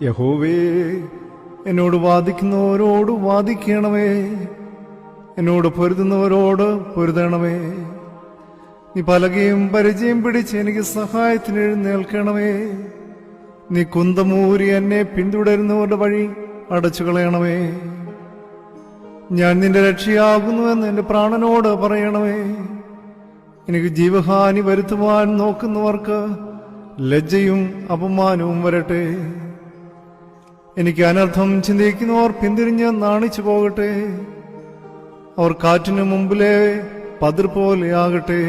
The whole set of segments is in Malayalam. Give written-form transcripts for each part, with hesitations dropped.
യഹോവേ, എന്നോട് വാദിക്കുന്നവരോട് വാദിക്കണമേ, എന്നോട് പൊരുതുന്നവരോട് പൊരുതണമേ. നീ പലകയും പരിചയം പിടിച്ച് എനിക്ക് സഹായത്തിന് എഴുന്നേൽക്കണമേ. നീ കുന്തമൂരി എന്നെ പിന്തുടരുന്നവരുടെ വഴി അടച്ചു കളയണമേ. ഞാൻ നിന്റെ രക്ഷയാകുന്നുവെന്ന് എന്റെ പ്രാണനോട് പറയണമേ. എനിക്ക് ജീവഹാനി വരുത്തുവാൻ നോക്കുന്നവർക്ക് ലജ്ജയും അപമാനവും വരട്ടെ. എനിക്ക് അനർത്ഥം ചിന്തിക്കുന്നവർ പിന്തിരിഞ്ഞ് നാണിച്ചു പോകട്ടെ. അവർ കാറ്റിനു മുമ്പിലെ പതിർ പോലെയാകട്ടെ.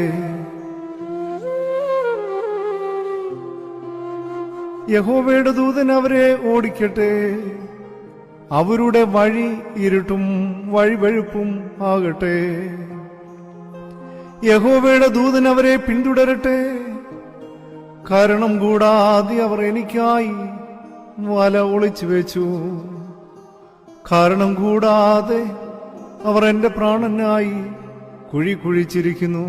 യഹോവയുടെ ദൂതൻ അവരെ ഓടിക്കട്ടെ. അവരുടെ വഴി ഇരുട്ടും വഴിവഴുപ്പും ആകട്ടെ. യഹോവയുടെ ദൂതൻ അവരെ പിന്തുടരട്ടെ. കാരണം കൂടാതെ അവർ എനിക്കായി വല ഒളിച്ചു വെച്ചു. കാരണം കൂടാതെ അവർ എന്റെ പ്രാണനായി കുഴി കുഴിച്ചിരിക്കുന്നു.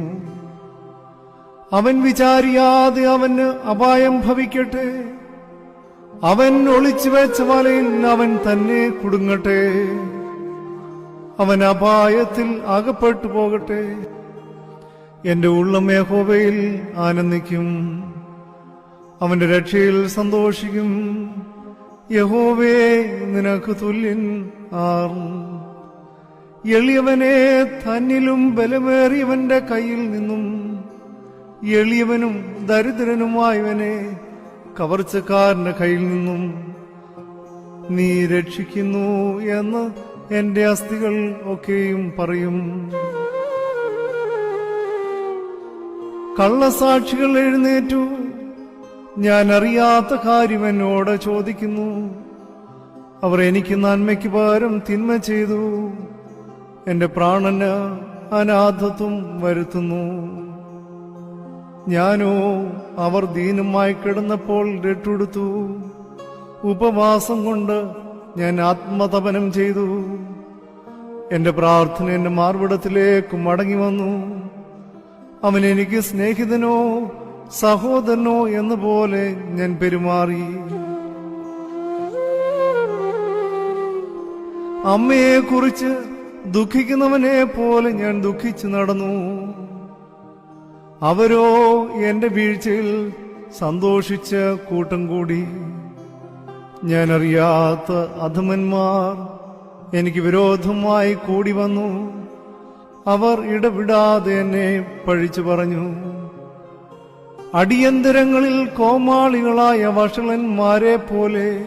അവൻ വിചാരിയാതെ അവന് അപായം ഭവിക്കട്ടെ. അവൻ ഒളിച്ചു വെച്ച വലയിൽ അവൻ തന്നെ കുടുങ്ങട്ടെ. അവൻ അപായത്തിൽ അകപ്പെട്ടു പോകട്ടെ. എന്റെ ഉള്ളം യഹോവയിൽ ആനന്ദിക്കും, അവന്റെ രക്ഷയിൽ സന്തോഷിക്കും. യഹോവേ, നിനക്ക് തുല്യൻ ആർ? എളിയവനെ തന്നിലും ബലമേറിയവന്റെ കയ്യിൽ നിന്നും എളിയവനും ദരിദ്രനുമായവനെ കവർച്ചക്കാരന്റെ കയ്യിൽ നിന്നും നീ രക്ഷിക്കുന്നു എന്ന് എന്റെ അസ്ഥികൾ ഒക്കെയും പറയും. കള്ളസാക്ഷികൾ എഴുന്നേറ്റു. ഞാൻ അറിയാത്ത കാര്യം എന്നോട് ചോദിക്കുന്നു. അവർ എനിക്ക് നന്മയ്ക്ക് പകരം തിന്മ ചെയ്തു. എന്റെ പ്രാണന് അനാഥത്വം വരുത്തുന്നു. ഞാനോ അവർ ദീനമായി കിടന്നപ്പോൾ രട്ടുടുത്തു. ഉപവാസം കൊണ്ട് ഞാൻ ആത്മതപനം ചെയ്തു. എന്റെ പ്രാർത്ഥന എന്റെ മാർവിടത്തിലേക്ക് മടങ്ങി വന്നു. അവൻ എനിക്ക് സ്നേഹിതനോ സഹോദരനോ എന്ന പോലെ ഞാൻ പെരുമാറി. അമ്മയെ കുറിച്ച് ദുഃഖിക്കുന്നവനെ പോലെ ഞാൻ ദുഃഖിച്ചു നടന്നു. അവരോ എന്റെ വീഴ്ചയിൽ സന്തോഷിച്ച് കൂട്ടം കൂടി. ഞാൻ അറിയാത്ത അധമന്മാർ എനിക്ക് വിരോധമായി കൂടി വന്നു. അവർ ഇടവിടാതെ എന്നെ പഴിച്ചു പറഞ്ഞു. അടിയന്തരങ്ങളിൽ കോമാളികളായ വഷളന്മാരെ പോലെ